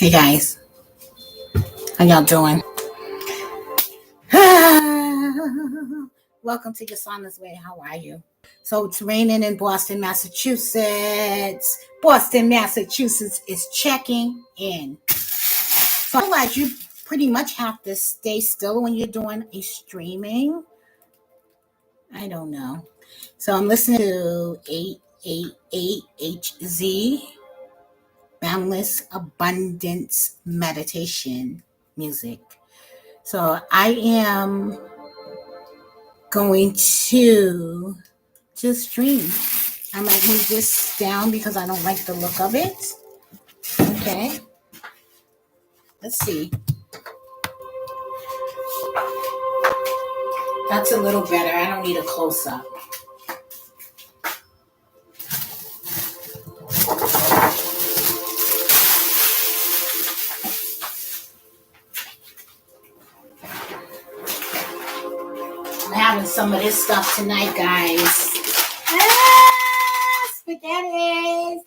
Hey guys, how y'all doing? Welcome to Yessayana's Way. How are you? So it's raining in Boston, Massachusetts. Boston, Massachusetts is checking in. So I realize you pretty much have to stay still when you're doing a streaming. I don't know. So I'm listening to 888HZ, Boundless Abundance Meditation music. So I am going to just stream. I might move this down because I don't like the look of it. Okay. Let's see. That's a little better. I don't need a close up. I'm having some of this stuff tonight, guys. Spaghetti.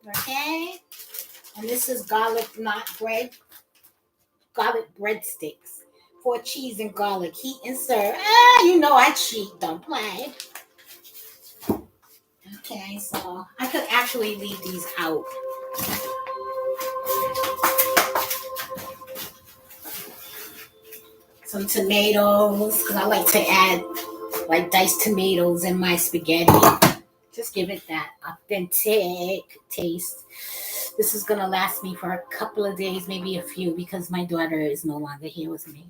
Okay. And this is garlic knot bread. Garlic breadsticks. For cheese and garlic. Heat and serve. You know I cheat. Don't play. Okay, so I could actually leave these out. Some tomatoes, because I like to add like diced tomatoes in my spaghetti. Just give it that authentic taste. This is going to last me for a couple of days, maybe a few, because my daughter is no longer here with me.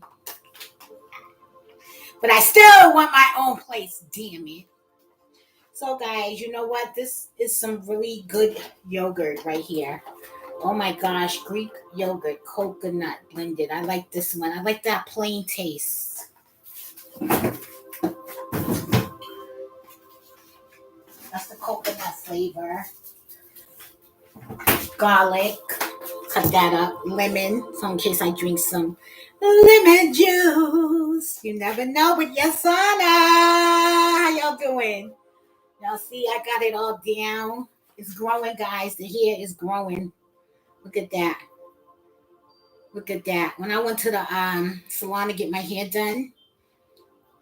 But I still want my own place, damn it. So guys, you know what? This is some really good yogurt right here. Oh my gosh, Greek yogurt, coconut blended. I like this one. I like that plain taste. That's the coconut flavor. Garlic. Cut that up. Lemon. So in case I drink some lemon juice. You never know with Yessayana. How y'all doing? Y'all see I got it all down. It's growing, guys. The hair is growing. Look at that. Look at that. When I went to the salon to get my hair done,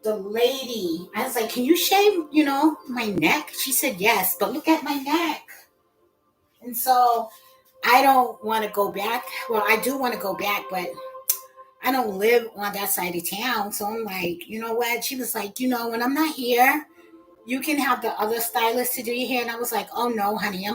the lady, I was like, can you shave, my neck? She said, yes, but look at my neck. And so I don't want to go back. Well, I do want to go back, but I don't live on that side of town. So I'm like, you know what? She was like, when I'm not here, you can have the other stylist to do your hair. And I was like, oh no, honey,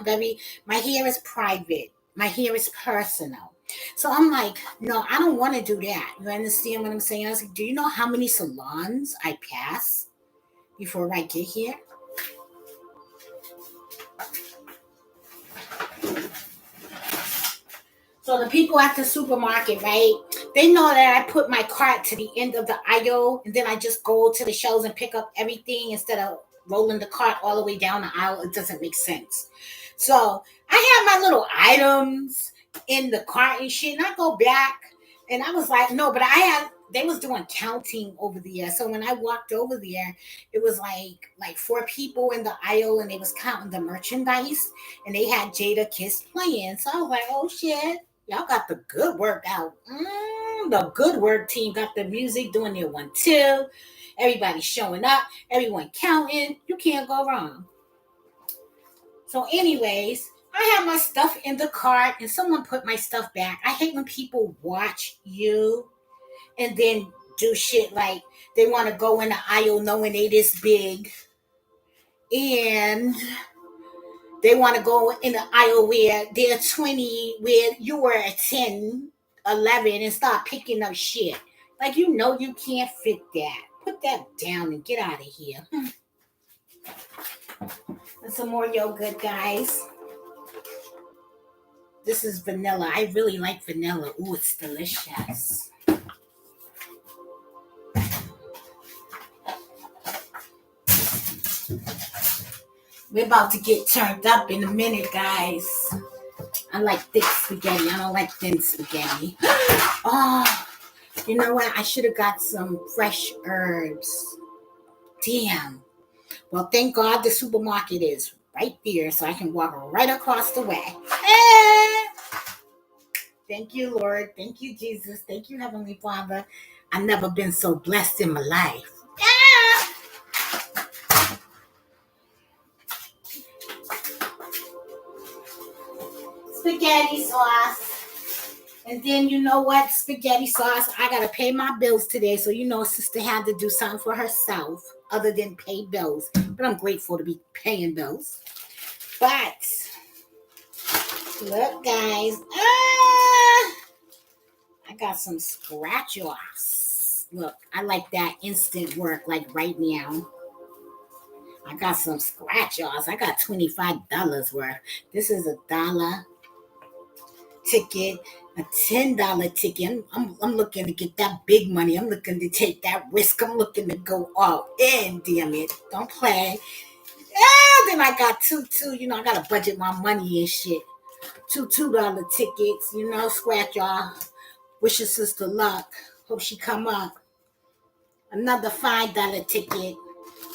my hair is private. My hair is personal. So I'm like, no, I don't want to do that. You understand what I'm saying? I was like, do you know how many salons I pass before I get here? So the people at the supermarket, right? They know that I put my cart to the end of the aisle and then I just go to the shelves and pick up everything instead of rolling the cart all the way down the aisle. It doesn't make sense. So I have my little items in the cart and shit, and I go back and I was like, no, but they was doing counting over there. So when I walked over there, it was like 4 people in the aisle and they was counting the merchandise and they had Jada Kiss playing. So I was like, oh shit, y'all got the good work out. The good work team got the music doing their 1-2. Everybody showing up, everyone counting. You can't go wrong. So anyways, I have my stuff in the cart and someone put my stuff back. I hate when people watch you and then do shit like they want to go in the aisle knowing they this big and they want to go in the aisle where they're 20, where you were at 10, 11 and start picking up shit. Like, you can't fit that. Put that down and get out of here. And some more yogurt, guys. This is vanilla. I really like vanilla. Ooh, it's delicious. We're about to get turned up in a minute, guys. I like thick spaghetti. I don't like thin spaghetti. Oh, you know what? I should have got some fresh herbs. Damn. Well, thank God the supermarket is right there, so I can walk right across the way. Thank you, Lord. Thank you, Jesus. Thank you, Heavenly Father. I've never been so blessed in my life. Yeah. Spaghetti sauce. And then you know what? Spaghetti sauce. I gotta pay my bills today. So you know sister had to do something for herself other than pay bills. But I'm grateful to be paying bills. But look guys. I got some scratch offs. Look, I like that instant work, like right now. I got some scratch offs. I got $25 worth. This is $1 ticket, a $10 ticket. I'm looking to get that big money. I'm looking to take that risk. I'm looking to go all in, damn it. Don't play. Yeah, then I got two. You know, I gotta budget my money and shit. $2 tickets, you know, scratch off. Wish your sister luck. Hope she come up. Another $5 ticket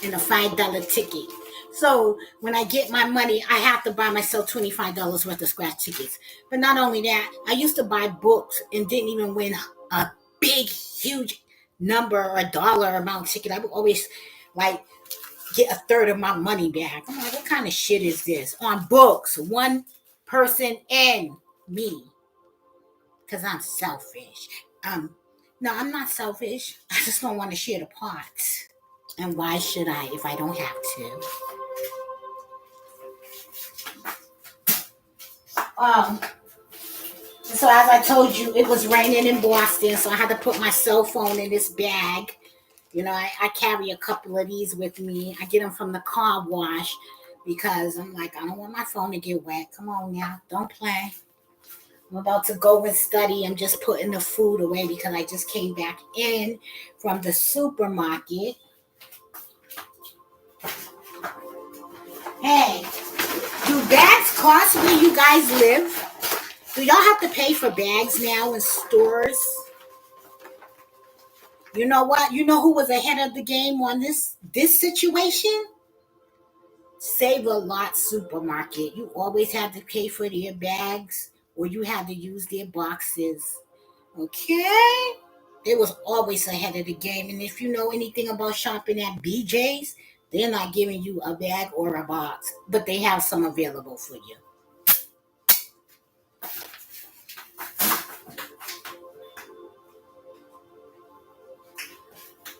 and a $5 ticket. So when I get my money, I have to buy myself $25 worth of scratch tickets. But not only that, I used to buy books and didn't even win a big, huge number or dollar amount ticket. I would always like get a third of my money back. I'm like, what kind of shit is this? On books, one person and me. Because I'm selfish. No, I'm not selfish. I just don't want to share the pot. And why should I if I don't have to? Um, so as I told you, it was raining in Boston, so I had to put my cell phone in this bag. You know, I carry a couple of these with me. I get them from the car wash because I'm like, I don't want my phone to get wet. Come on now, don't play. I'm about to go and study. I'm just putting the food away because I just came back in from the supermarket. Hey, do bags cost where you guys live? Do y'all have to pay for bags now in stores? You know what? You know who was ahead of the game on this situation? Save a Lot supermarket. You always had to pay for their bags or you had to use their boxes. Okay? They was always ahead of the game. And if you know anything about shopping at BJ's, they're not giving you a bag or a box, but they have some available for you.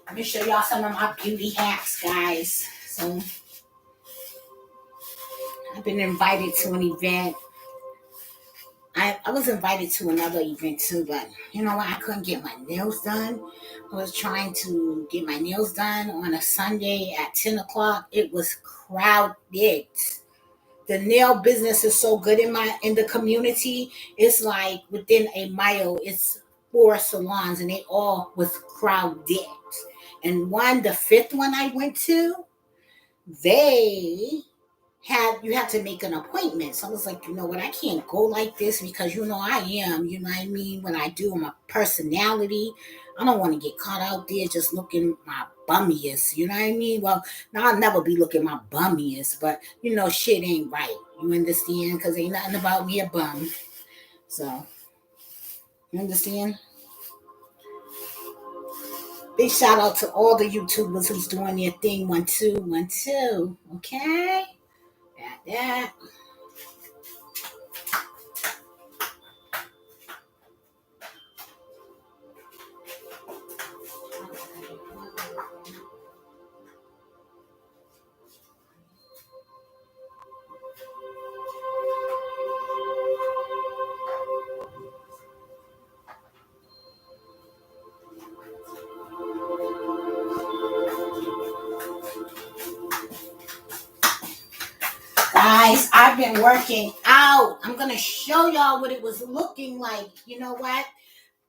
Let me show y'all some of my beauty hacks, guys. So I've been invited to an event. I was invited to another event too, but you know what? I couldn't get my nails done. I was trying to get my nails done on a Sunday at 10 o'clock. It was crowded. The nail business is so good in the community. It's like within a mile, it's 4 salons and they all was crowded. And the fifth one I went to, they you have to make an appointment. So I was like, you know what, I can't go like this because you know I am, you know what I mean? What I do, my personality. I don't want to get caught out there just looking my bummiest, you know what I mean? Well, now I'll never be looking my bummiest, but you know, shit ain't right. You understand? Because ain't nothing about me a bum. So, you understand? Big shout out to all the YouTubers who's doing their thing. 1, 2, 1, 2. Okay? That. Guys, I've been working out. I'm gonna show y'all what it was looking like. You know what?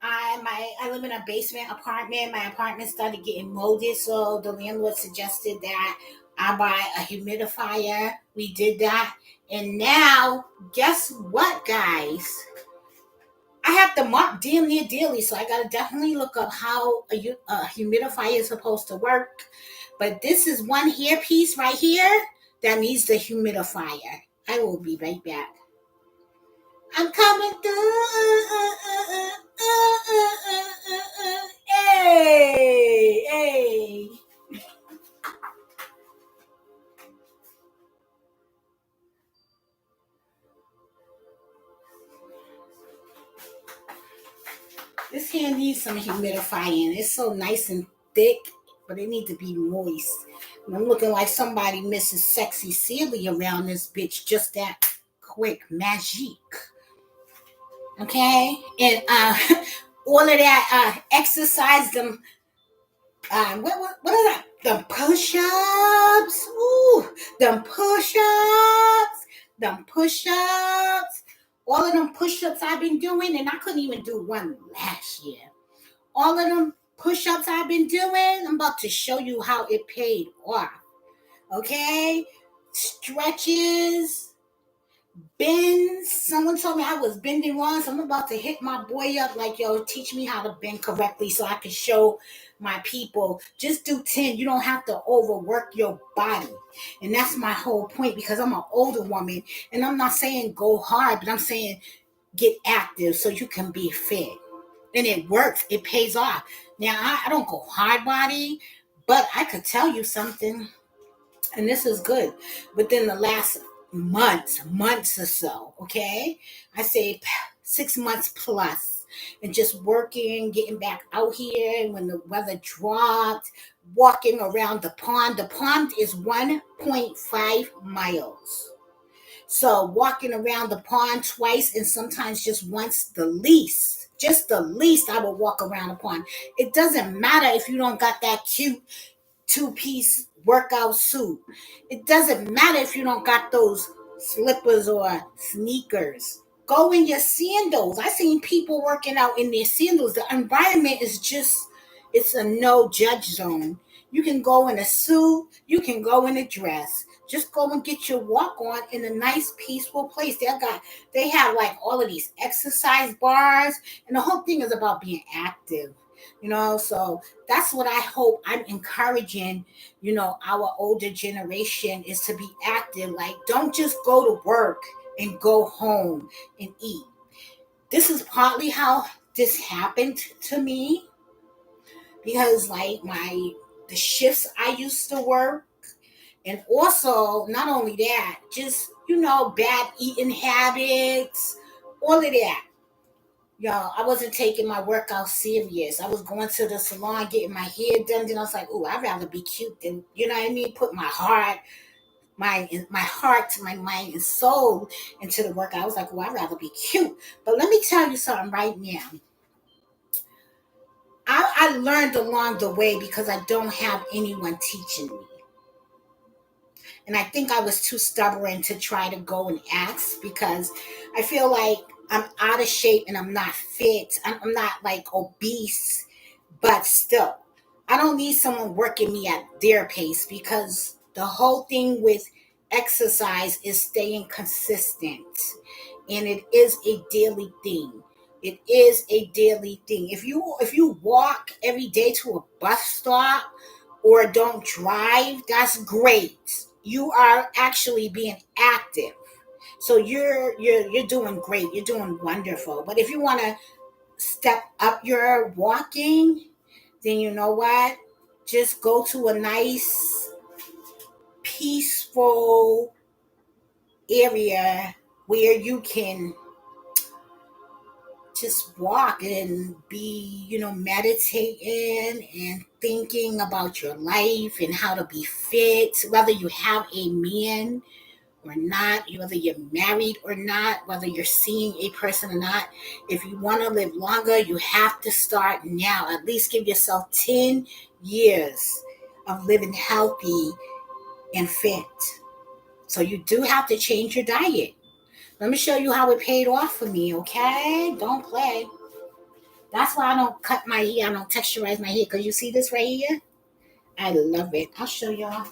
I live in a basement apartment. My apartment started getting molded, so the landlord suggested that I buy a humidifier. We did that, and now guess what, guys? I have to mop damn near daily, so I gotta definitely look up how a humidifier is supposed to work. But this is one hair piece right here that needs the humidifier. I will be right back. I'm coming through. This hair needs some humidifying. It's so nice and thick, but it needs to be moist. And I'm looking like somebody misses sexy Celia around this bitch just that quick. Magic. Okay? And all of that exercise, them what are that? Them push-ups. Ooh, them push-ups. Them push-ups. All of them push-ups I've been doing, and I couldn't even do one last year. All of them push-ups I've been doing, I'm about to show you how it paid off. Okay? Stretches, bends. Someone told me I was bending wrong, so I'm about to hit my boy up like, yo, teach me how to bend correctly so I can show my people. Just do 10. You don't have to overwork your body. And that's my whole point, because I'm an older woman, and I'm not saying go hard, but I'm saying get active so you can be fit. And it works. It pays off. Now, I don't go hard body, but I could tell you something, and this is good. Within the last months or so, okay? I say 6 months plus, and just working, getting back out here when the weather dropped, walking around the pond. The pond is 1.5 miles. So walking around the pond twice and sometimes just once, the least I will walk around the pond. It doesn't matter if you don't got that cute two-piece workout suit. It doesn't matter if you don't got those slippers or sneakers. Go in your sandals. I seen people working out in their sandals. The environment is just, it's a no judge zone. You can go in a suit, you can go in a dress. Just go and get your walk on in a nice peaceful place. They have like all of these exercise bars, and the whole thing is about being active. So that's what I hope I'm encouraging, our older generation is to be active. Like, don't just go to work and go home and eat. This is partly how this happened to me, because like the shifts I used to work, and also not only that, just bad eating habits, all of that. Yo, I wasn't taking my workout serious. I was going to the salon, getting my hair done. Then I was like, "Oh, I'd rather be cute than Put my heart, my mind, and soul into the workout." I was like, "Oh, I'd rather be cute." But let me tell you something right now. I learned along the way because I don't have anyone teaching me. And I think I was too stubborn to try to go and ask, because I feel like I'm out of shape and I'm not fit. I'm not like obese, but still, I don't need someone working me at their pace, because the whole thing with exercise is staying consistent. And it is a daily thing. It is a daily thing. If you walk every day to a bus stop, or don't drive, that's great. You are actually being active. So you're doing great. You're doing wonderful. But if you want to step up your walking, then you know what? Just go to a nice, peaceful area where you can just walk and be, meditating and thinking about your life and how to be fit, whether you have a man or not, whether you're married or not, whether you're seeing a person or not. If you want to live longer, you have to start now. At least give yourself 10 years of living healthy and fit. So you do have to change your diet. Let me show you how it paid off for me, okay? Don't play. That's why I don't cut my hair. I don't texturize my hair. Because you see this right here? I love it. I'll show y'all.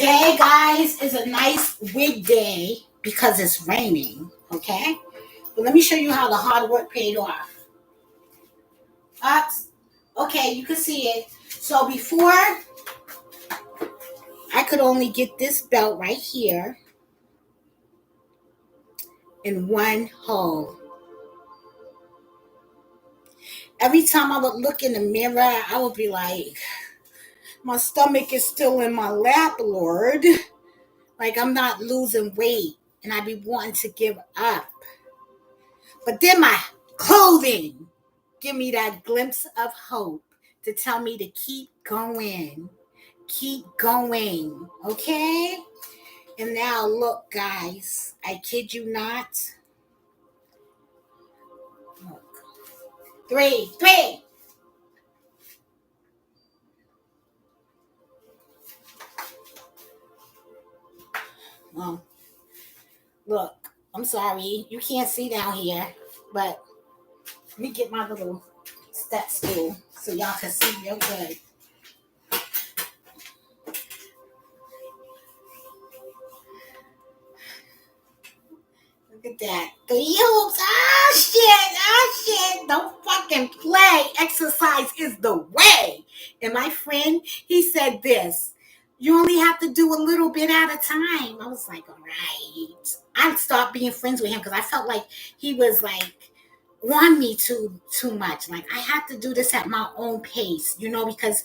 Today, guys, is a nice wig day because it's raining. Okay, but let me show you how the hard work paid off. Okay, you can see it. So before, I could only get this belt right here in one hole. Every time I would look in the mirror, I would be like, my stomach is still in my lap, Lord. Like I'm not losing weight. And I'd be wanting to give up. But then my clothing give me that glimpse of hope to tell me to keep going. Keep going. Okay? And now look, guys. I kid you not. Look. Three. Oh, look. I'm sorry. You can't see down here. But let me get my little step stool so y'all can see real good. Look at that. Three hoops. Ah, shit. Don't fucking play. Exercise is the way. And my friend, he said this. You only have to do a little bit at a time. I was like, all right. I stopped being friends with him because I felt like he was like want me too much. Like I have to do this at my own pace, because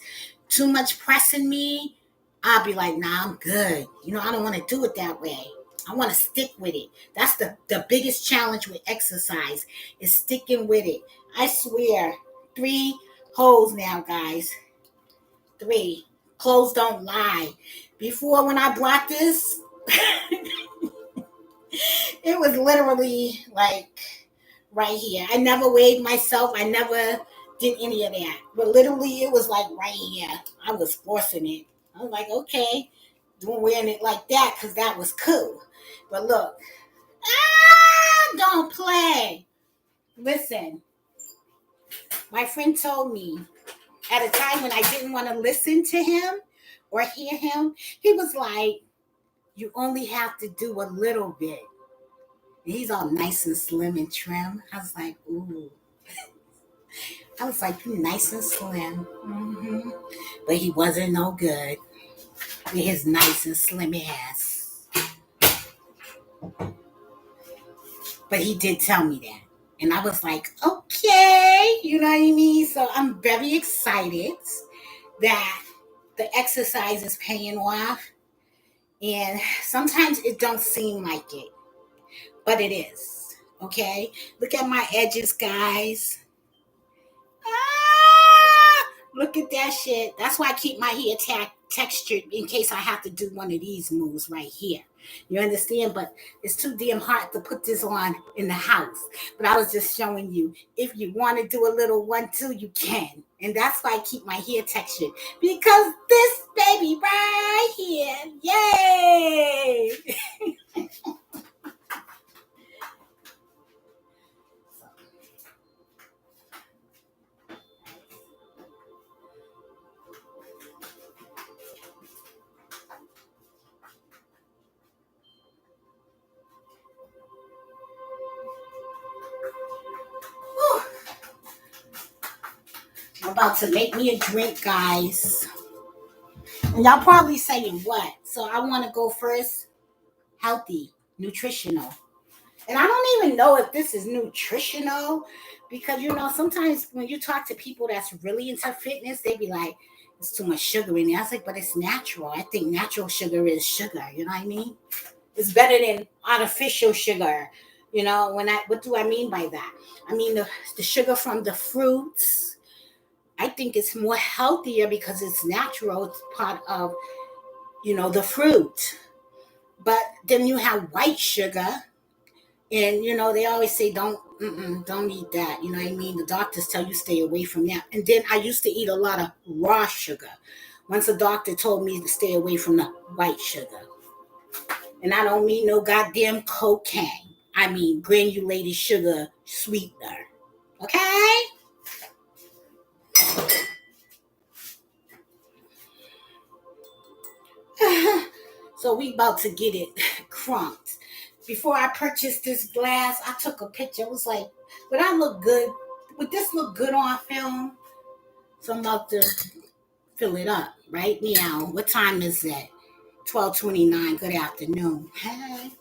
too much pressing me, I'll be like, nah, I'm good. I don't want to do it that way. I want to stick with it. That's the biggest challenge with exercise is sticking with it. I swear, 3 holes now, guys. 3. Clothes don't lie. Before, when I bought this, it was literally like right here. I never weighed myself. I never did any of that. But literally, it was like right here. I was forcing it. I was like, okay, doing wearing it like that because that was cool. But look, don't play. Listen, my friend told me at a time when I didn't want to listen to him or hear him, he was like, you only have to do a little bit. And he's all nice and slim and trim. I was like, ooh. I was like, you nice and slim. Mm-hmm. But he wasn't no good with his nice and slim ass. But he did tell me that. And I was like, okay, you know what I mean? So I'm very excited that the exercise is paying off. And sometimes it don't seem like it, but it is. Okay? Look at my edges, guys. Look at that shit. That's why I keep my hair textured in case I have to do one of these moves right here. You understand? But it's too damn hard to put this on in the house. But I was just showing you, if you want to do a little 1-2, you can. And that's why I keep my hair textured. Because this baby right here, yay! I'm about to make me a drink, guys. And y'all probably saying what? So I want to go first. Healthy, nutritional. And I don't even know if this is nutritional because, sometimes when you talk to people that's really into fitness, they be like, it's too much sugar in there. I was like, but it's natural. I think natural sugar is sugar. You know what I mean? It's better than artificial sugar. What do I mean by that? I mean, the sugar from the fruits, I think it's more healthier because it's natural. It's part of, the fruit. But then you have white sugar, and they always say don't eat that. You know what I mean? The doctors tell you stay away from that. And then I used to eat a lot of raw sugar. Once a doctor told me to stay away from the white sugar, and I don't mean no goddamn cocaine. I mean granulated sugar sweetener. Okay? So we about to get it crunked. Before I purchased this glass, I took a picture. I was like, would I look good? Would this look good on film? So I'm about to fill it up right now. What time is it? 12:29. Good afternoon. Hey.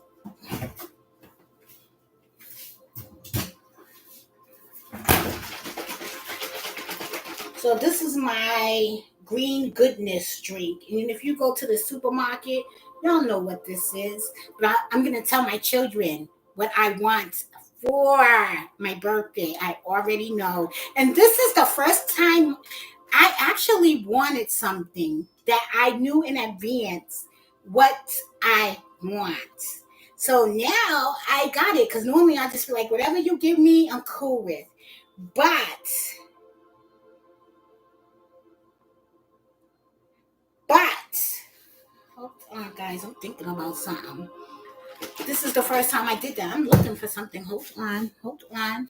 So this is my green goodness drink. And if you go to the supermarket, y'all know what this is. But I'm going to tell my children what I want for my birthday. I already know. And this is the first time I actually wanted something that I knew in advance what I want. So now I got it because normally I just be like, whatever you give me, I'm cool with. But But hold on, guys. I'm thinking about something. This is the first time I did that. I'm looking for something. Hold on. Hold on.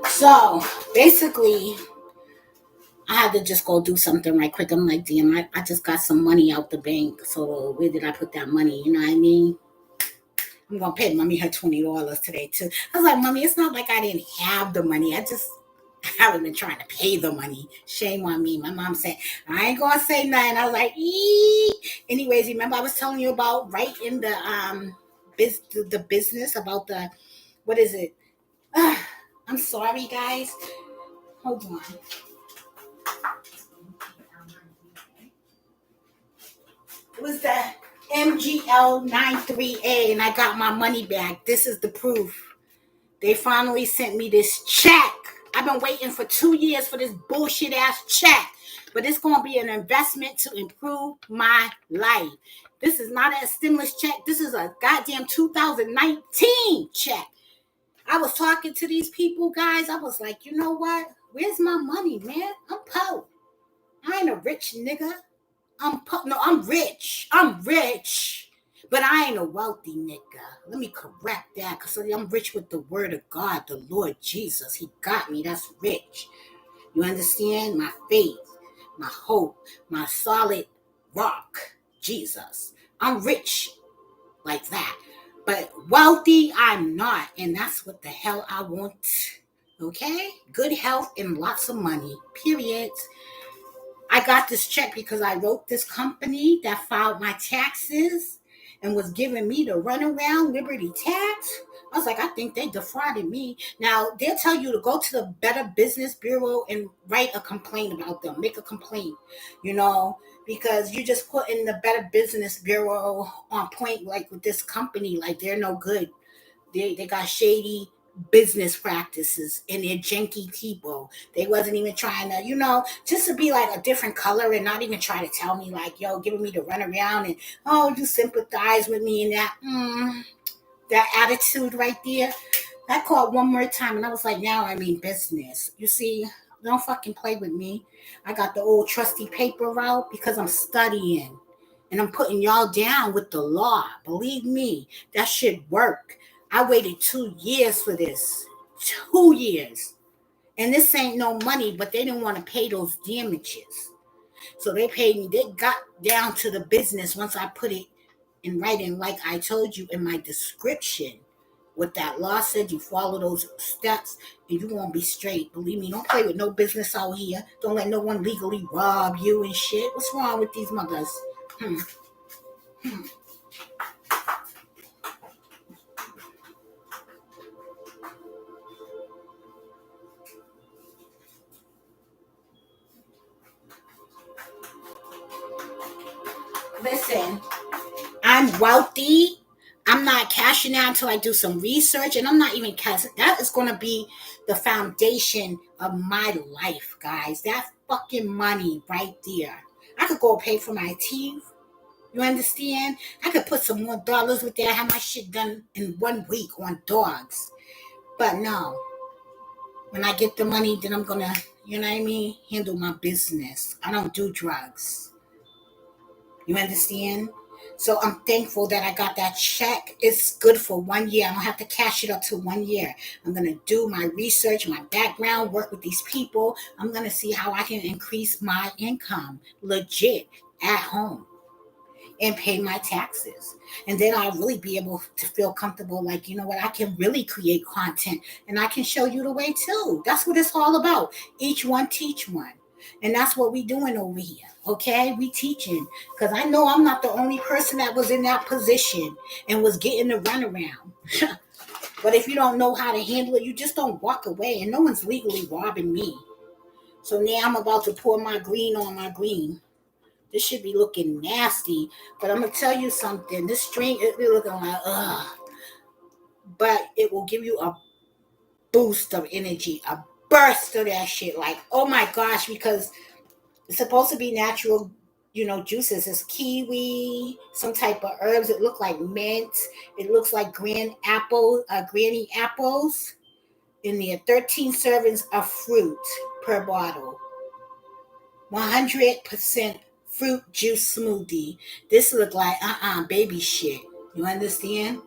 So basically, I had to just go do something right quick. I'm like, damn, I just got some money out the bank. So where did I put that money? You know what I mean? I'm gonna pay mommy her $20 today too. I was like, mommy, it's not like I didn't have the money. I haven't been trying to pay the money. Shame on me. My mom said, I ain't gonna say nothing. I was like, ee. Anyways, remember I was telling you about right in the the business about the what is it? I'm sorry guys. Hold on. It was the MGL 93A and I got my money back. This is the proof. They finally sent me this check. I've been waiting for 2 years for this bullshit ass check. But it's going to be an investment to improve my life. This is not a stimulus check. This is a goddamn 2019 check. I was talking to these people, guys. I was like, you know what? Where's my money, man? I'm poor. I ain't a rich nigga. No, I'm rich. I'm rich. But I ain't a wealthy nigga. Let me correct that because I'm rich with the word of God, the Lord Jesus. He got me. That's rich. You understand? My faith, my hope, my solid rock, Jesus. I'm rich like that. But wealthy, I'm not. And that's what the hell I want. Okay? Good health and lots of money. Period. I got this check because I wrote this company that filed my taxes and was giving me the runaround Liberty Tax. I was like, I think they defrauded me. Now, they'll tell you to go to the Better Business Bureau and write a complaint about them, make a complaint, you know, because you just put in the Better Business Bureau on point, like with this company, like they're no good. They got shady business practices and they're janky people. They wasn't even trying to, just to be like a different color and not even try to tell me like, yo, giving me the runaround and oh, you sympathize with me and that attitude right there. I called one more time and I was like, now I mean business. You see, don't fucking play with me. I got the old trusty paper route because I'm studying and I'm putting y'all down with the law. Believe me, that should work. I waited 2 years for this. 2 years. And this ain't no money, but they didn't want to pay those damages. So they paid me. They got down to the business once I put it in writing, like I told you in my description. What that law said, you follow those steps and you won't be straight. Believe me, don't play with no business out here. Don't let no one legally rob you and shit. What's wrong with these mothers? Hmm. Listen, I'm wealthy. I'm not cashing out until I do some research, and I'm not even cashing. That is going to be the foundation of my life, guys. That fucking money right there. I could go pay for my teeth. You understand? I could put some more dollars with that, have my shit done in 1 week on dogs. But no, when I get the money, then I'm gonna, you know what I mean, handle my business. I don't do drugs. You understand? So I'm thankful that I got that check. It's good for 1 year. I don't have to cash it up to 1 year. I'm gonna do my research, my background, work with these people. I'm gonna see how I can increase my income legit at home and pay my taxes. And then I'll really be able to feel comfortable, like, you know what, I can really create content and I can show you the way too. That's what it's all about. Each one teach one. And that's what we doing over here. Okay, we teaching, because I know I'm not the only person that was in that position and was getting the runaround. But if you don't know how to handle it, you just don't walk away, and no one's legally robbing me. So now I'm about to pour my green on my green. This should be looking nasty, but I'm gonna tell you something. This string, it be looking like ugh, but it will give you a boost of energy, a burst of that shit. Like, oh my gosh, because it's supposed to be natural, juices. It's kiwi, some type of herbs. It look like mint. It looks like granny apples. In there, 13 servings of fruit per bottle. 100% fruit juice smoothie. This look like baby shit. You understand?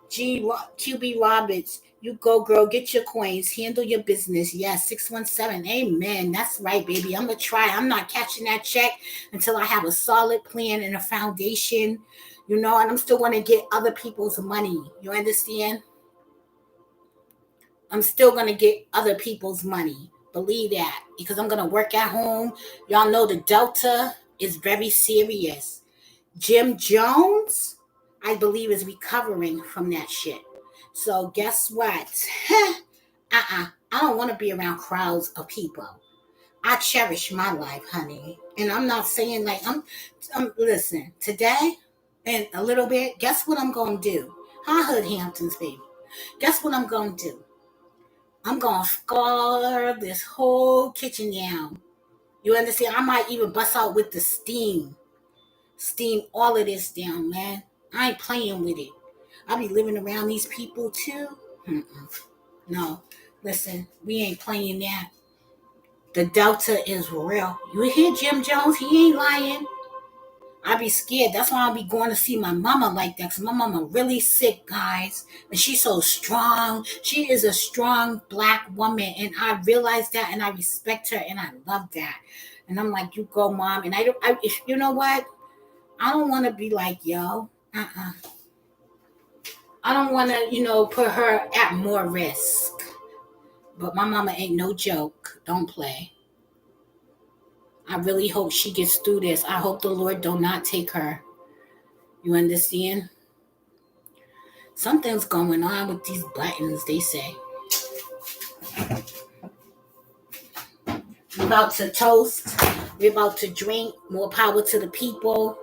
QB Roberts, you go girl, get your coins, handle your business. Yes, 617. Amen. That's right, baby. I'm gonna try. I'm not catching that check until I have a solid plan and a foundation, and I'm still gonna get other people's money. You understand? I'm still gonna get other people's money. Believe that, because I'm gonna work at home. Y'all know the Delta is very serious. Jim Jones, I believe, is recovering from that shit. So guess what? I don't want to be around crowds of people. I cherish my life, honey. And I'm not saying like I'm listen, today and a little bit, guess what I'm gonna do? Hi Hood Hamptons, baby. Guess what I'm gonna do? I'm gonna scar this whole kitchen down. You understand? I might even bust out with the steam all of this down, man. I ain't playing with it. I be living around these people too. No, listen, we ain't playing that. The Delta is real. You hear Jim Jones? He ain't lying. I be scared. That's why I be going to see my mama like that. Cause my mama really sick, guys, and she's so strong. She is a strong black woman, and I realize that, and I respect her, and I love that. And I'm like, you go, mom. And I don't. You know what? I don't want to be like, yo. I don't want to, put her at more risk. But my mama ain't no joke. Don't play. I really hope she gets through this. I hope the Lord do not take her. You understand? Something's going on with these buttons, they say. We're about to toast. We're about to drink. More power to the people.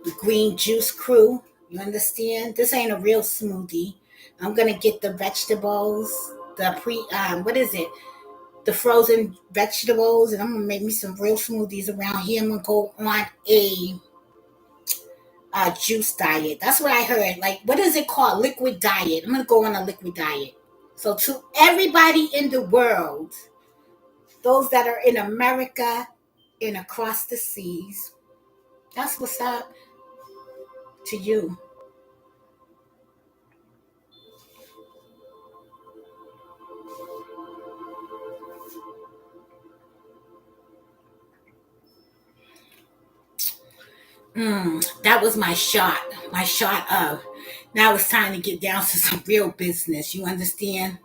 The green juice crew. You understand? This ain't a real smoothie. I'm going to get the vegetables. What is it? The frozen vegetables. And I'm going to make me some real smoothies around here. I'm going to go on a juice diet. That's what I heard. Like, what is it called? Liquid diet. I'm going to go on a liquid diet. So to everybody in the world, those that are in America and across the seas, that's what's up to you. That was my shot. My shot of. Now it's time to get down to some real business. You understand?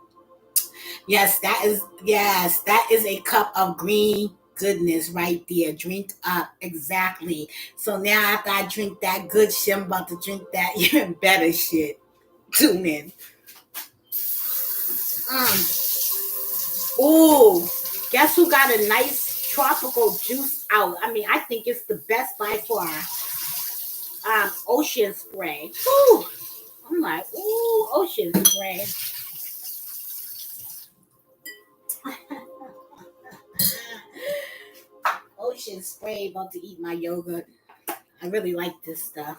Yes, that is a cup of green goodness right there. Drink up. Exactly. So now after I drink that good shit, I'm about to drink that even better shit. Tune in. Ooh, guess who got a nice tropical juice out? I mean, I think it's the best by far. Ocean spray. Ooh. I'm like, ooh, ocean spray. Ocean spray, about to eat my yogurt. I really like this stuff.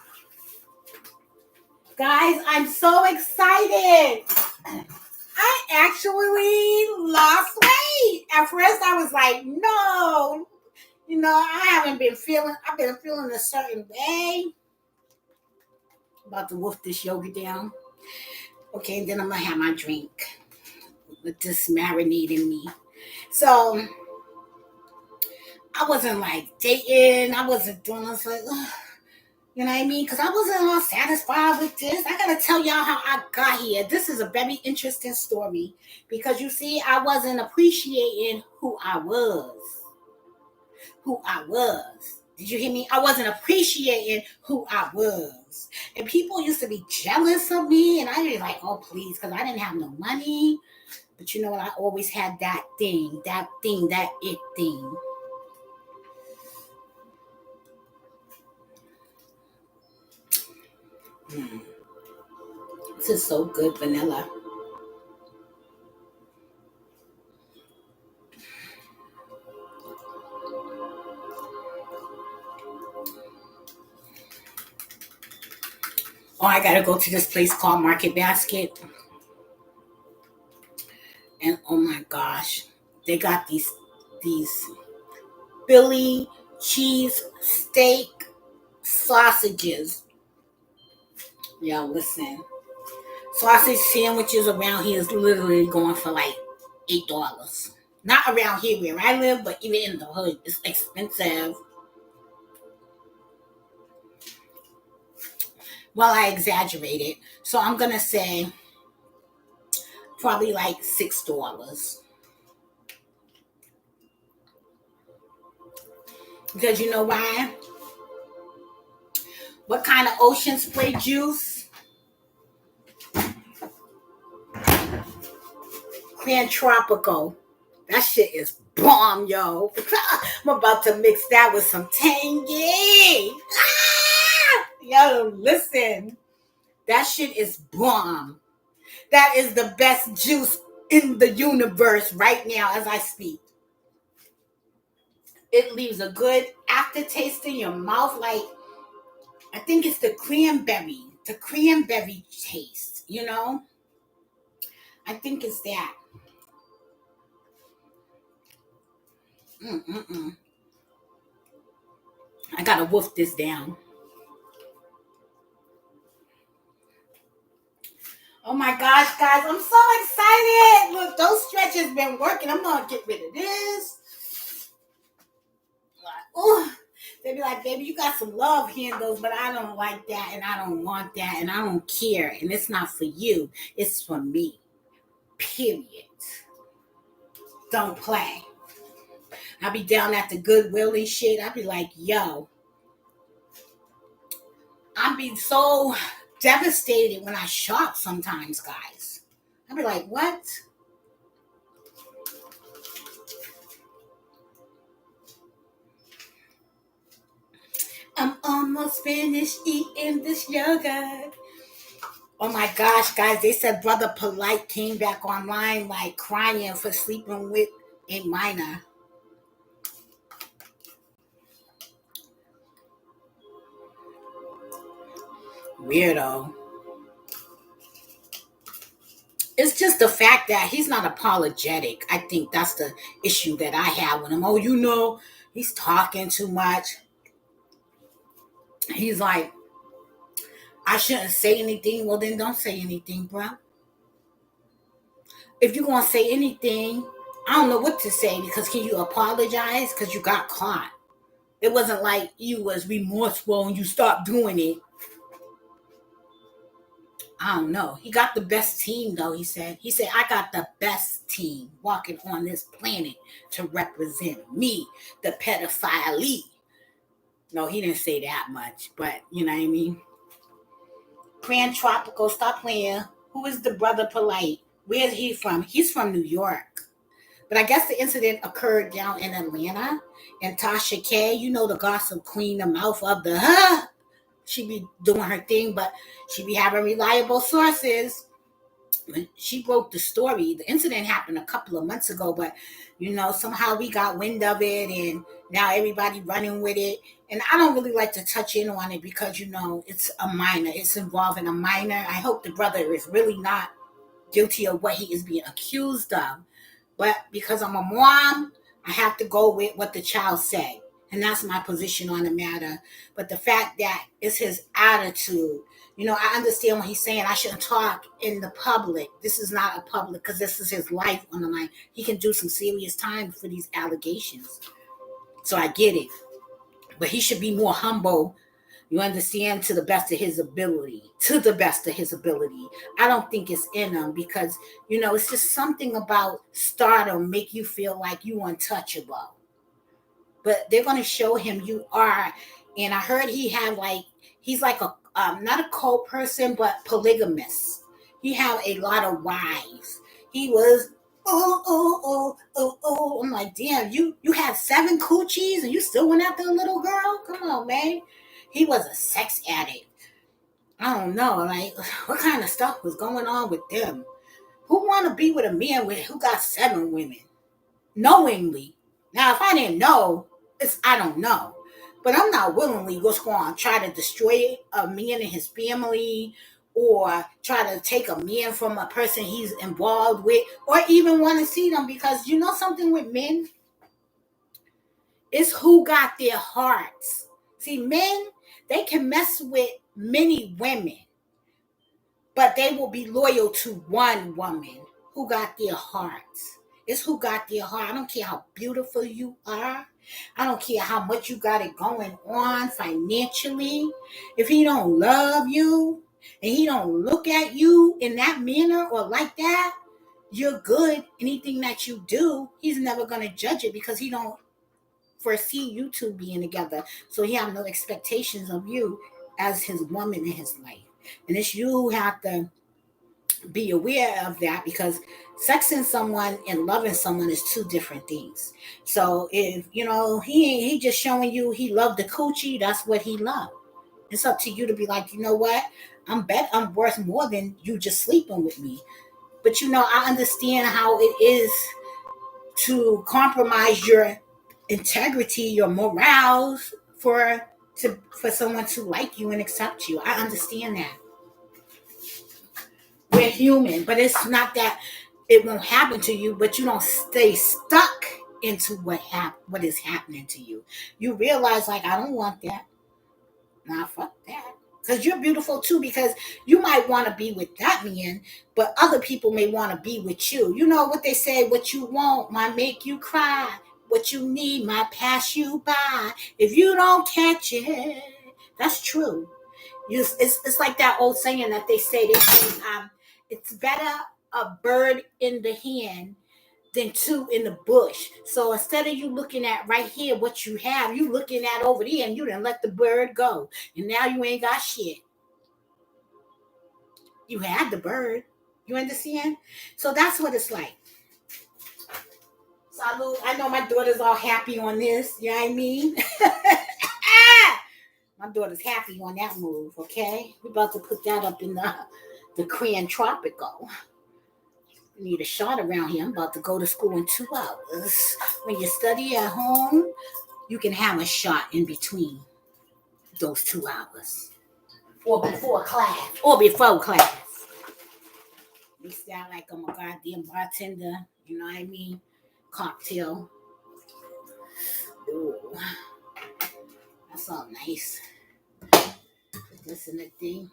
Guys, I'm so excited. I actually lost weight. At first, I was like, no. I've been feeling a certain way. About to wolf this yogurt down. Okay, then I'm going to have my drink with this marinating me. So, I wasn't like dating. I wasn't doing this like, ugh. You know what I mean? Because I wasn't all satisfied with this. I got to tell y'all how I got here. This is a very interesting story. Because you see, I wasn't appreciating who I was. Who I was. Did you hear me? I wasn't appreciating who I was. And people used to be jealous of me. And I'd be like, oh, please. Because I didn't have no money. But you know what? I always had that it thing. This is so good, vanilla. Oh, I gotta go to this place called Market Basket. And oh my gosh, they got these Philly cheese steak sausages. Yeah, listen. Sausage sandwiches around here is literally going for like $8. Not around here where I live, but even in the hood, it's expensive. Well, I exaggerated. So I'm gonna say probably like $6. Because you know why? What kind of ocean spray juice? Cran Tropical. That shit is bomb, yo. I'm about to mix that with some Tangy. Yo, listen. That shit is bomb. That is the best juice in the universe right now as I speak. It leaves a good aftertaste in your mouth. Like, I think it's the cranberry taste, you know? I think it's that. Mm-mm-mm. I gotta wolf this down. Oh my gosh, guys, I'm so excited. Look, those stretches been working. I'm gonna get rid of this. Oh, they be like, baby, you got some love handles, but I don't like that, and I don't want that, and I don't care. And it's not for you, it's for me. Period. Don't play. I be down at the Goodwill and shit. I be like, yo, I be so devastated when I shop sometimes, guys. I be like, what? I'm almost finished eating this yogurt. Oh my gosh, guys, they said Brother Polite came back online like crying for sleeping with a minor. Weirdo. It's just the fact that he's not apologetic. I think that's the issue that I have with him. Oh, he's talking too much. He's like, I shouldn't say anything. Well, then don't say anything, bro. If you're going to say anything, I don't know what to say because can you apologize? Because you got caught. It wasn't like you was remorseful and you stopped doing it. I don't know. He got the best team, though, he said. He said, I got the best team walking on this planet to represent me, the pedophile. No, he didn't say that much, but you know what I mean? Grand Tropical, stop playing. Who is the Brother Polite? Where's he from? He's from New York. But I guess the incident occurred down in Atlanta. And Tasha K, you know the gossip queen, the mouth of the she be doing her thing, but she be having reliable sources. When she broke the story, the incident happened a couple of months ago, but somehow we got wind of it, and now everybody running with it. And I don't really like to touch in on it because it's a minor. It's involving a minor. I hope the brother is really not guilty of what he is being accused of. But because I'm a mom, I have to go with what the child said. And that's my position on the matter. But the fact that it's his attitude, I understand what he's saying. I shouldn't talk in the public. This is not a public because this is his life on the line. He can do some serious time for these allegations. So I get it. But he should be more humble, you understand, to the best of his ability. To the best of his ability. I don't think it's in him because, it's just something about stardom make you feel like you untouchable. But they're going to show him you are. And I heard he's like a, not a cult person, but polygamous. He have a lot of wives. He was, oh. I'm like, damn, you had 7 coochies and you still went after a little girl? Come on, man. He was a sex addict. I don't know, like, what kind of stuff was going on with them? Who want to be with a man who got 7 women? Knowingly. Now, if I didn't know, I don't know. But I'm not willingly just going to try to destroy a man and his family or try to take a man from a person he's involved with or even want to see them because something with men? It's who got their hearts. See, men, they can mess with many women, but they will be loyal to one woman who got their hearts. It's who got their heart. I don't care how beautiful you are. I don't care how much you got it going on financially. If he don't love you and he don't look at you in that manner or like that, you're good. Anything that you do, he's never going to judge it because he don't foresee you two being together. So he have no expectations of you as his woman in his life. And it's you who have to be aware of that because sexing someone and loving someone is 2 different things. So if he just showing you he loved the coochie, that's what he loved. It's up to you to be like, you know what? I'm worth more than you just sleeping with me. But I understand how it is to compromise your integrity, your morals for someone to like you and accept you. I understand that. We're human, but it's not that it won't happen to you, but you don't stay stuck into what is happening to you. You realize, like, I don't want that. Nah, fuck that. Because you're beautiful too, because you might want to be with that man, but other people may want to be with you. You know what they say, what you want might make you cry. What you need might pass you by. If you don't catch it, that's true. It's like that old saying that they say, it's better a bird in the hand than 2 in the bush. So instead of you looking at right here what you have, you looking at over there and you done let the bird go. And now you ain't got shit. You had the bird. You understand? So that's what it's like. Salud. I know my daughter's all happy on this. You know what I mean? My daughter's happy on that move, okay? We're about to put that up in the Korean Tropical. We need a shot around here. I'm about to go to school in 2 hours. When you study at home, you can have a shot in between those 2 hours. Or before class. Or before class. We sound like I'm a goddamn bartender. You know what I mean? Cocktail. Ooh. That's all nice. Put this in the thing.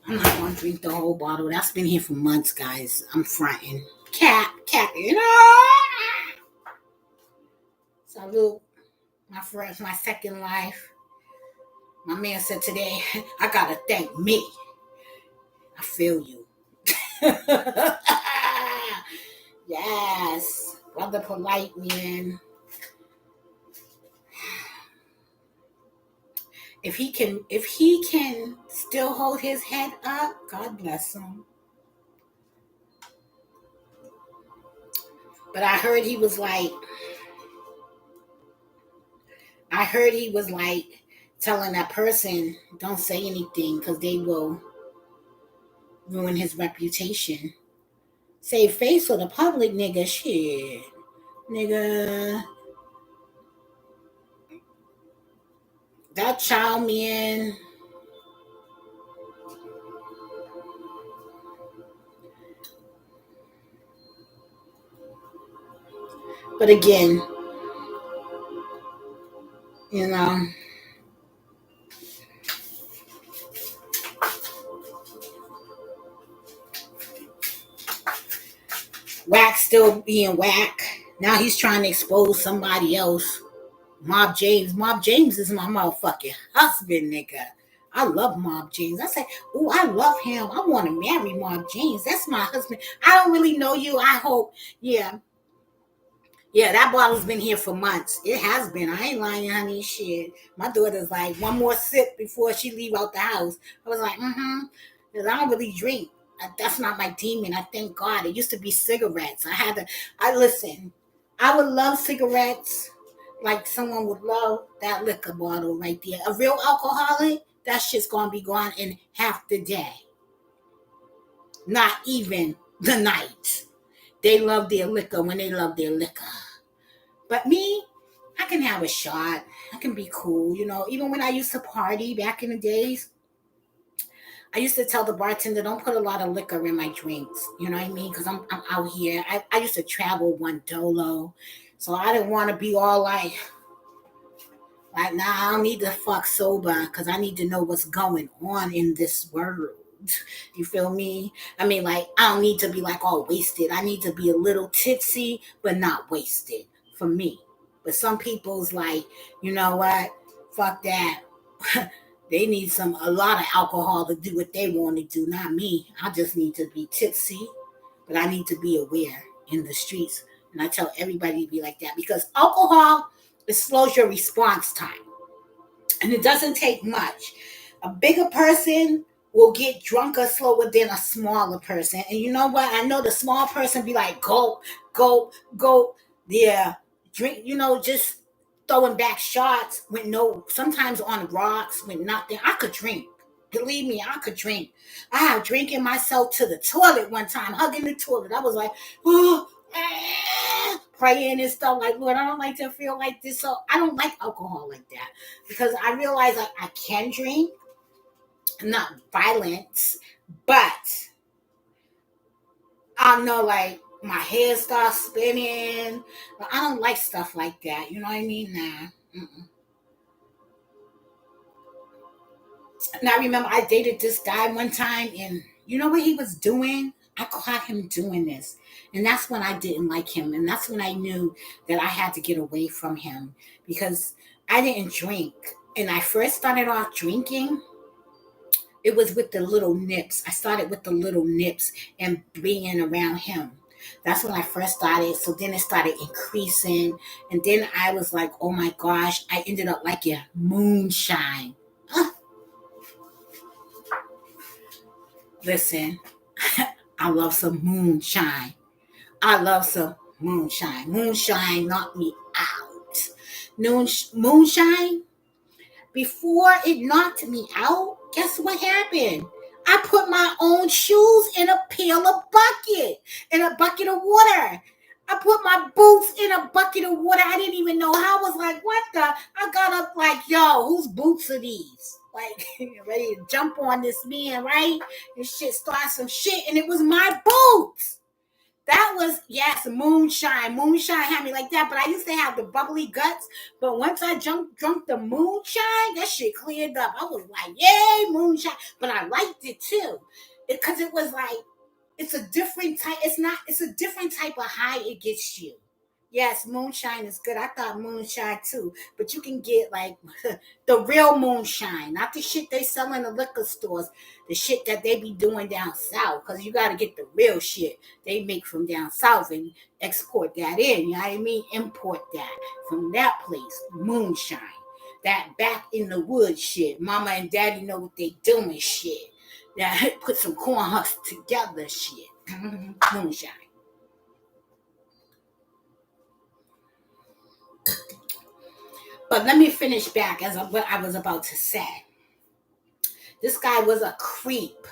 I'm not going to drink the whole bottle. That's been here for months, guys. I'm fronting. Cap, you know? Salute. My friends, my second life. My man said today, I got to thank me. I feel you. Yes. Brother Polite, man. If he can still hold his head up, God bless him. But I heard he was like, I heard he was like telling that person, don't say anything because they will ruin his reputation. Save face for the public, nigga. Shit. Nigga. That child man. But again, you know, whack still being whack. Now he's trying to expose somebody else. Mob James. Mob James is my motherfucking husband, nigga. I love Mob James. I say, oh, I love him. I want to marry Mob James. That's my husband. I don't really know you. I hope. Yeah. Yeah, that bottle's been here for months. It has been. I ain't lying, honey. Shit. My daughter's like, one more sip before she leave out the house. I was like, mm-hmm. Because I don't really drink. That's not my demon. I thank God. It used to be cigarettes. I listen. I would love cigarettes like someone would love that liquor bottle right there. A real alcoholic, that shit's gonna be gone in half the day. Not even the night. They love their liquor when they love their liquor. But me, I can have a shot. I can be cool. You know, even when I used to party back in the days, I used to tell the bartender, don't put a lot of liquor in my drinks. You know what I mean? Because I'm out here. I used to travel one dolo. So I didn't want to be all like, nah, I don't need to fuck sober because I need to know what's going on in this world. You feel me? I mean, like, I don't need to be like all wasted. I need to be a little tipsy, but not wasted for me. But some people's like, you know what? Fuck that. They need a lot of alcohol to do what they want to do, not me. I just need to be tipsy, but I need to be aware in the streets. And I tell everybody to be like that because alcohol, it slows your response time. And it doesn't take much. A bigger person will get drunker slower than a smaller person. And you know what? I know the small person be like, go, go, go. Yeah, drink, just throwing back shots with sometimes on rocks with nothing. I could drink. Believe me, I could drink. I had drinking myself to the toilet one time, hugging the toilet. I was like, oh, praying and stuff like, Lord, I don't like to feel like this. So I don't like alcohol like that because I realize like I can drink, not violence, but I know like my head starts spinning. But I don't like stuff like that. You know what I mean? Nah. Mm-mm. And I remember I dated this guy one time, and you know what he was doing? I caught him doing this. And that's when I didn't like him. And that's when I knew that I had to get away from him because I didn't drink. And I first started off drinking, it was with the little nips. I started with the little nips and being around him. That's when I first started. So then it started increasing. And then I was like, oh my gosh, I ended up like a moonshine. Listen, I love some moonshine. I love some moonshine. Moonshine knocked me out. Moonshine, before it knocked me out, guess what happened? I put my own shoes in a pail of bucket, in a bucket of water. I put my boots in a bucket of water. I didn't even know how. I was like, what the? I got up like, yo, whose boots are these? Like, ready to jump on this man, right? And shit, start some shit. And it was my boots. That was, yes, moonshine. Moonshine had me like that. But I used to have the bubbly guts. But once I drunk the moonshine, that shit cleared up. I was like, yay, moonshine. But I liked it too. Because it was like, it's a different type. It's a different type of high it gets you. Yes, moonshine is good. I thought moonshine too. But you can get like the real moonshine, not the shit they sell in the liquor stores, the shit that they be doing down south. Because you got to get the real shit they make from down south and export that in. You know what I mean? Import that from that place. Moonshine. That back in the woods shit. Mama and daddy know what they doing shit. That put some corn husks together shit. Moonshine. But let me finish back as what I was about to say. This guy was a creep.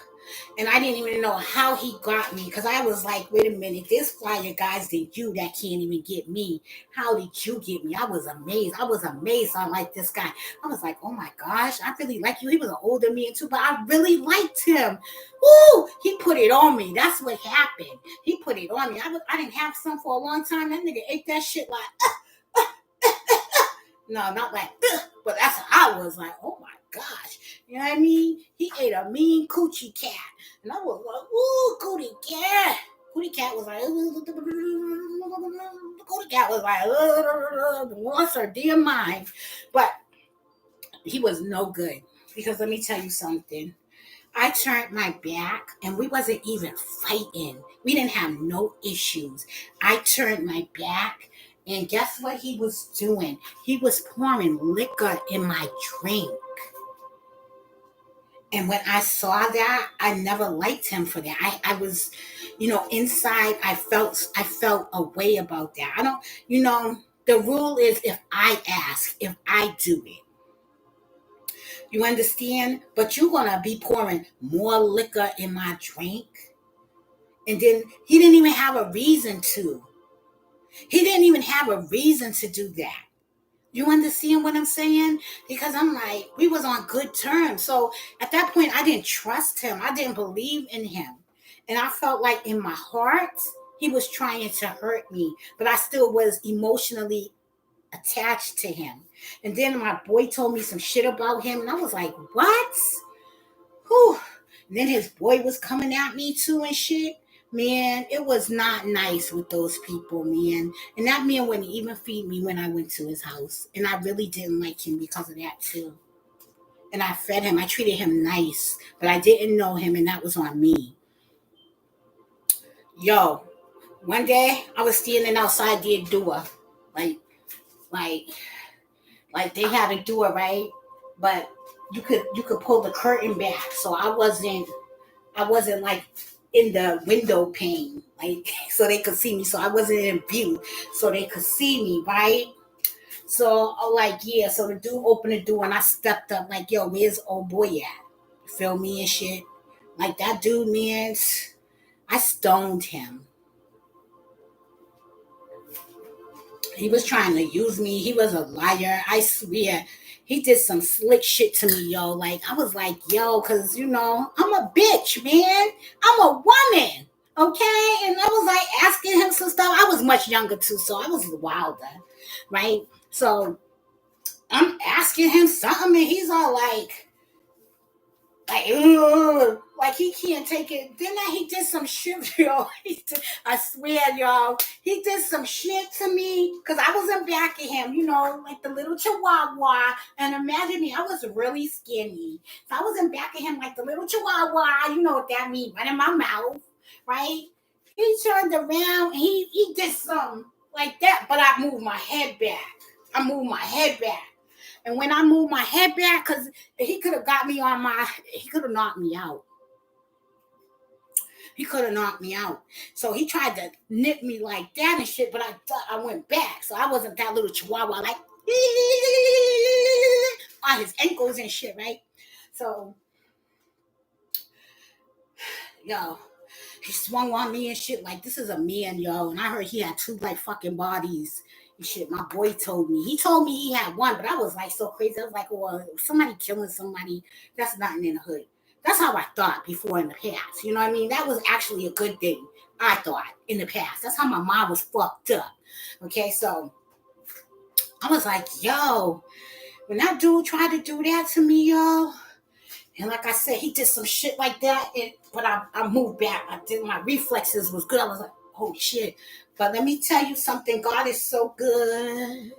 And I didn't even know how he got me because I was like, wait a minute, there's flyer guys than you that can't even get me. How did you get me? I was amazed. I like this guy. I was like, oh my gosh, I really like you. He was an older man too, but I really liked him. Ooh, he put it on me. That's what happened. He put it on me. I didn't have some for a long time. That nigga ate that shit like, no, not like, but that's how I was like, oh my gosh. You know what I mean? He ate a mean coochie cat. And I was like, ooh, cootie cat. Cootie cat was like, cootie cat was like, what's her dear mind? But he was no good. Because let me tell you something. I turned my back and we wasn't even fighting. We didn't have no issues. I turned my back and guess what he was doing? He was pouring liquor in my drink. And when I saw that, I never liked him for that. I was, inside I felt a way about that. I don't, the rule is if I ask, if I do it. You understand? But you're gonna be pouring more liquor in my drink. And then he didn't even have a reason to. He didn't even have a reason to do that. You understand what I'm saying? Because I'm like, we was on good terms. So at that point, I didn't trust him. I didn't believe in him. And I felt like in my heart, he was trying to hurt me. But I still was emotionally attached to him. And then my boy told me some shit about him. And I was like, what? Whew. And then his boy was coming at me too and shit. Man, it was not nice with those people, man. And that man wouldn't even feed me when I went to his house. And I really didn't like him because of that, too. And I fed him. I treated him nice. But I didn't know him, and that was on me. Yo, one day, I was standing outside their door. Like, like they had a door, right? But you could pull the curtain back. So I wasn't like in the window pane, like so they could see me. So I wasn't in view, so they could see me, right? So like yeah, so the dude opened the door and I stepped up like, yo, where's old boy at? You feel me and shit? Like that dude, man, I stoned him. He was trying to use me. He was a liar. I swear. He did some slick shit to me, yo. Like, I was like, yo, because, I'm a bitch, man. I'm a woman. Okay? And I was like asking him some stuff. I was much younger, too, so I was wilder. Right? So I'm asking him something, and he's all like, ugh, like he can't take it. Then he did some shit, yo. I swear, y'all, he did some shit to me because I was in back of him, like the little chihuahua. And imagine me, I was really skinny, so I was in back of him like the little chihuahua. You know what that means? Right in my mouth, right? He turned around and he did something like that, but I moved my head back. And when I moved my head back, because he could have he could have knocked me out. So he tried to nip me like that and shit, but I went back. So I wasn't that little chihuahua like on his ankles and shit, right? So, yo, he swung on me and shit like this is a man, yo. And I heard he had two like fucking bodies. Shit, my boy told me. He told me he had one, but I was like so crazy. I was like, well, somebody killing somebody, that's nothing in the hood. That's how I thought before in the past. You know what I mean? That was actually a good thing, I thought, in the past. That's how my mom was fucked up. Okay, so I was like, yo, when that dude tried to do that to me, yo, and like I said, he did some shit like that, but I moved back. My reflexes was good. I was like, oh shit. But let me tell you something. God is so good.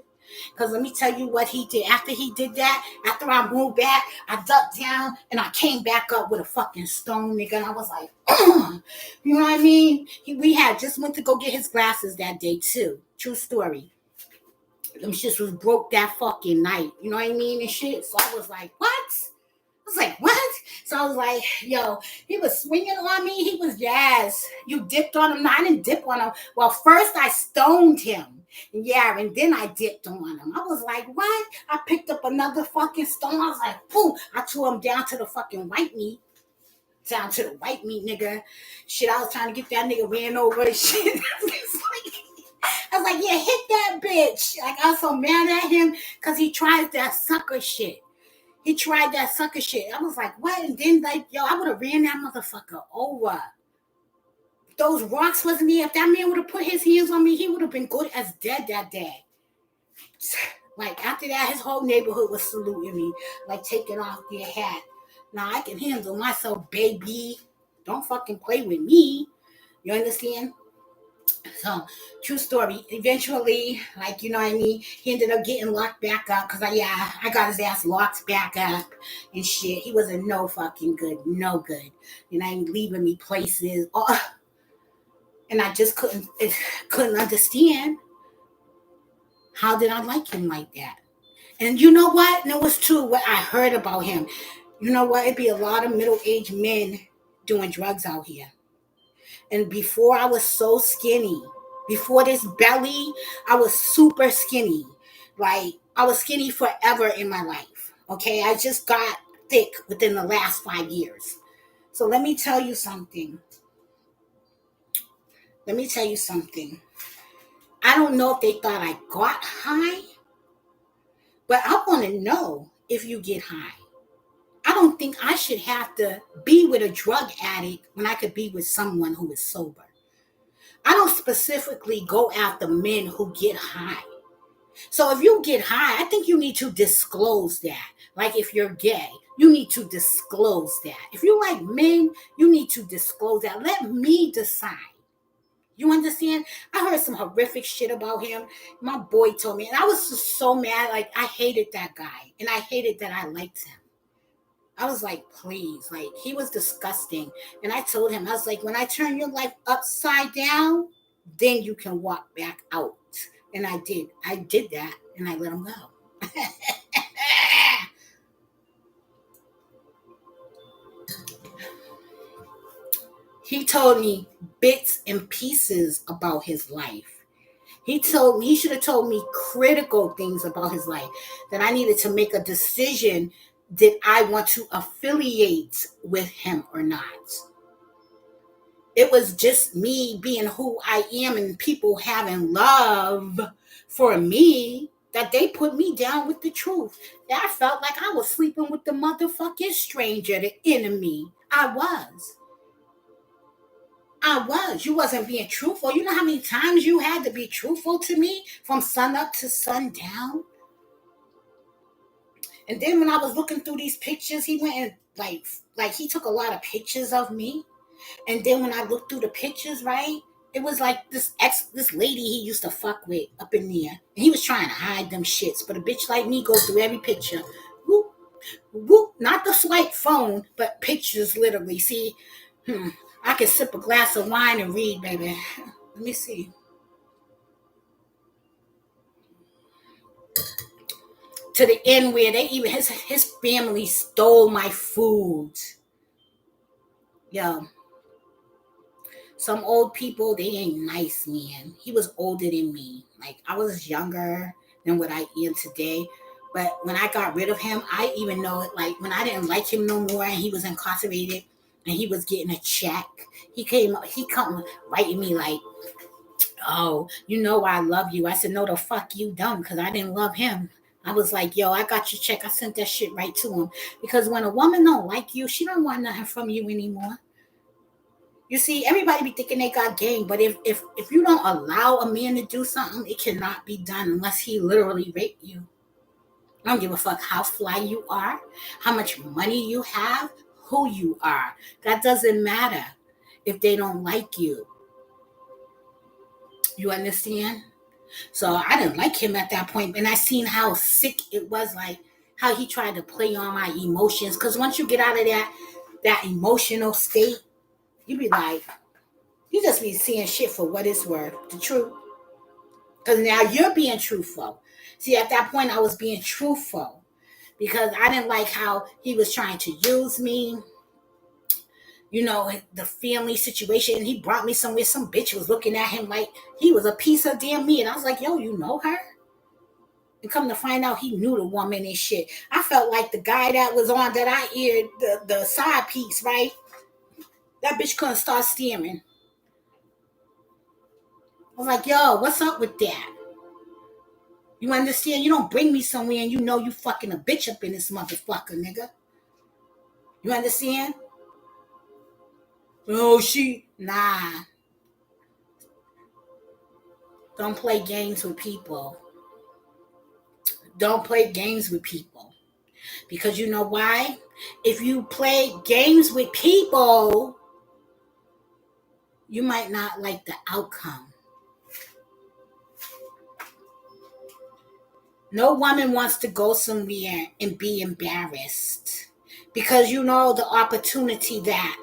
Because let me tell you what he did. After he did that, after I moved back, I ducked down and I came back up with a fucking stone, nigga. And I was like, ugh. You know what I mean? We had just went to go get his glasses that day too. True story. Them shits was broke that fucking night. You know what I mean? And shit. So I was like, what? was like, what? So I was like, yo, he was swinging on me. He was, yes. You dipped on him. No, I didn't dip on him. Well, first I stoned him. Yeah, and then I dipped on him. I was like, what? I picked up another fucking stone. I was like, boom. I threw him down to the fucking white meat. Down to the white meat, nigga. Shit, I was trying to get that nigga ran over and shit. I was like, yeah, hit that bitch. Like, I was so mad at him because he tried that sucker shit. He tried that sucker shit. I was like, what? And then, like, yo, I would have ran that motherfucker over. Those rocks wasn't there. If that man would have put his hands on me, he would have been good as dead that day. Like, after that, his whole neighborhood was saluting me, like, taking off their hat. Now, I can handle myself, baby. Don't fucking play with me. You understand? So, true story. Eventually, like, you know what I mean? He ended up getting locked back up because I got his ass locked back up and shit. He wasn't no fucking good. No good. You know what I mean? Leaving me places. Oh, and I just couldn't understand how did I like him like that. And you know what? And it was true what I heard about him. You know what? It'd be a lot of middle-aged men doing drugs out here. And before I was so skinny, before this belly, I was super skinny. Like, I was skinny forever in my life. Okay. I just got thick within the last 5 years. So let me tell you something. Let me tell you something. I don't know if they thought I got high, but I want to know if you get high. I don't think I should have to be with a drug addict when I could be with someone who is sober. I don't specifically go after men who get high. So if you get high, I think you need to disclose that. Like if you're gay, you need to disclose that. If you like men, you need to disclose that. Let me decide. You understand? I heard some horrific shit about him. My boy told me, and I was just so mad. Like, I hated that guy, and I hated that I liked him. I was like, please, like, he was disgusting. And I told him, I was like, when I turn your life upside down, then you can walk back out. And I did. I did that, and I let him go. He told me bits and pieces about his life. He should have told me critical things about his life that I needed to make a decision. Did I want to affiliate with him or not? It was just me being who I am and people having love for me that they put me down with the truth. I felt like I was sleeping with the motherfucking stranger, the enemy. I was. I was. You wasn't being truthful. You know how many times you had to be truthful to me from sun up to sundown? And then when I was looking through these pictures, he went and like he took a lot of pictures of me. And then when I looked through the pictures, right, it was like this lady he used to fuck with up in there. And he was trying to hide them shits. But a bitch like me goes through every picture. Whoop, whoop, not the swipe phone, but pictures literally. See, I can sip a glass of wine and read, baby. Let me see. To the end where they even his family stole my food. Yo, some old people, they ain't nice, man. He was older than me. Like, I was younger than what I am today. But when I got rid of him, I even know it. Like, when I didn't like him no more and he was incarcerated and he was getting a check, he come writing me like, oh, you know I love you. I said, no, the fuck you don't, because I didn't love him. I was like, yo, I got your check. I sent that shit right to him. Because when a woman don't like you, she don't want nothing from you anymore. You see, everybody be thinking they got game, but if you don't allow a man to do something, it cannot be done unless he literally raped you. I don't give a fuck how fly you are, how much money you have, who you are. That doesn't matter if they don't like you. You understand? So I didn't like him at that point, and I seen how sick it was, like how he tried to play on my emotions. Because once you get out of that emotional state, you be like, you just be seeing shit for what it's worth, the truth. Because now you're being truthful. See, at that point, I was being truthful. because I didn't like how he was trying to use me. The family situation. He brought me somewhere. Some bitch was looking at him like he was a piece of damn meat. And I was like, yo, you know her? And come to find out, he knew the woman and shit. I felt like the guy that was on that I eared the side piece, right? That bitch couldn't start steering. I was like, yo, what's up with that? You understand? You don't bring me somewhere and you know you fucking a bitch up in this motherfucker, nigga. You understand? Oh, nah. Don't play games with people. Don't play games with people. Because you know why? If you play games with people, you might not like the outcome. No woman wants to go somewhere and be embarrassed because you know the opportunity that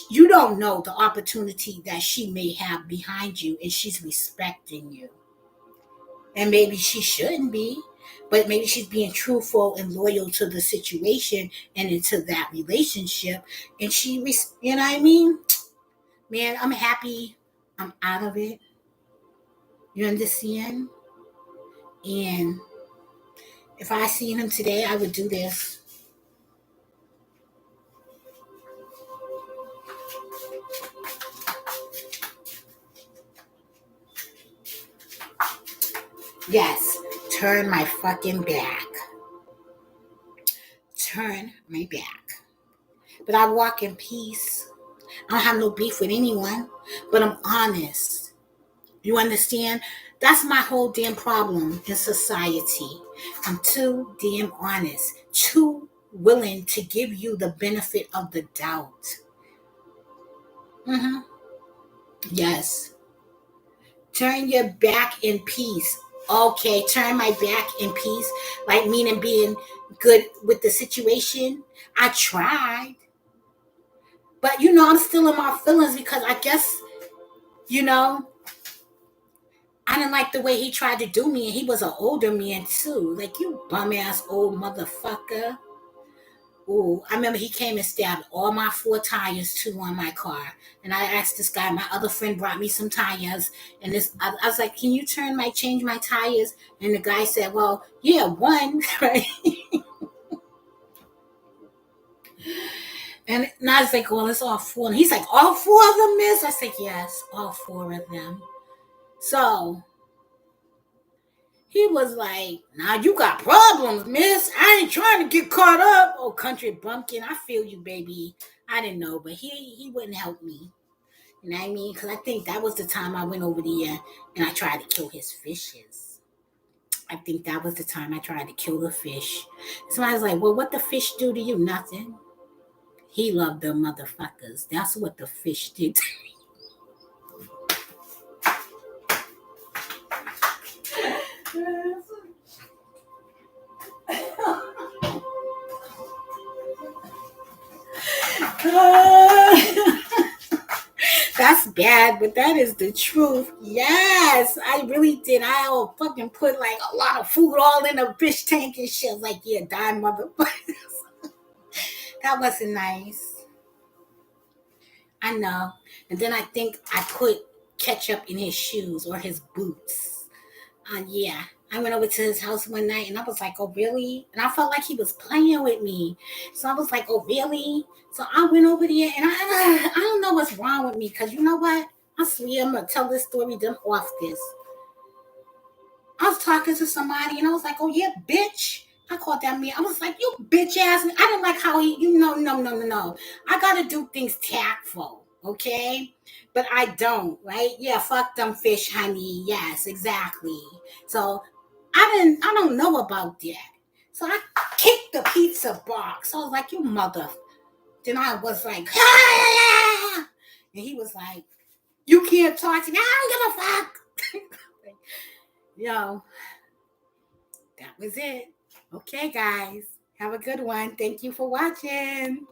you don't know the opportunity that she may have behind you, and she's respecting you. And maybe she shouldn't be, but maybe she's being truthful and loyal to the situation and into that relationship. And you know what I mean? Man, I'm happy I'm out of it. You understand? And if I seen him today, I would do this. Yes, turn my fucking back. Turn my back. But I walk in peace. I don't have no beef with anyone, but I'm honest. You understand? That's my whole damn problem in society. I'm too damn honest, too willing to give you the benefit of the doubt. Mm-hmm. Yes. Turn your back in peace. Okay, turn my back in peace, like meaning being good with the situation. I tried, but I'm still in my feelings because I guess, you know, I didn't like the way he tried to do me, and he was an older man too. Like, you bum ass old motherfucker. Ooh, I remember he came and stabbed all my 4 tires too on my car. And I asked this guy, my other friend brought me some tires, and I was like, "Can you change my tires?" And the guy said, "Well, yeah, one." Right? And I was like, "Well, it's all four." And he's like, "All four of them, miss?" I said, "Yes, all four of them." So he was like, "Now you got problems, miss. I ain't trying to get caught up." Oh, country bumpkin, I feel you, baby. I didn't know, but he wouldn't help me. You know what I mean? Because I think that was the time I went over there and I tried to kill his fishes. I think that was the time I tried to kill the fish. Somebody was like, "Well, what the fish do to you?" Nothing. He loved the motherfuckers. That's what the fish did. That's bad, but that is the truth. Yes, I really did. I all fucking put like a lot of food all in a fish tank and shit. Like, yeah, die motherfuckers. That wasn't nice. I know. And then I think I put ketchup in his shoes or his boots. Yeah. I went over to his house one night and I was like, "Oh, really?" And I felt like he was playing with me. So I was like, "Oh, really?" So I went over there and I don't know what's wrong with me, because you know what? I swear I'm going to tell this story then off this. I was talking to somebody and I was like, "Oh, yeah, bitch." I called that man. I was like, "You bitch ass." I didn't like how no. I got to do things tactful, okay? But I don't, right? Yeah, fuck them fish, honey. Yes, exactly. So I don't know about that. So I kicked the pizza box. I was like, "You mother." Then I was like, "Ah!" And he was like, "You can't talk to me. I don't give a fuck." Yo, that was it. Okay, guys. Have a good one. Thank you for watching.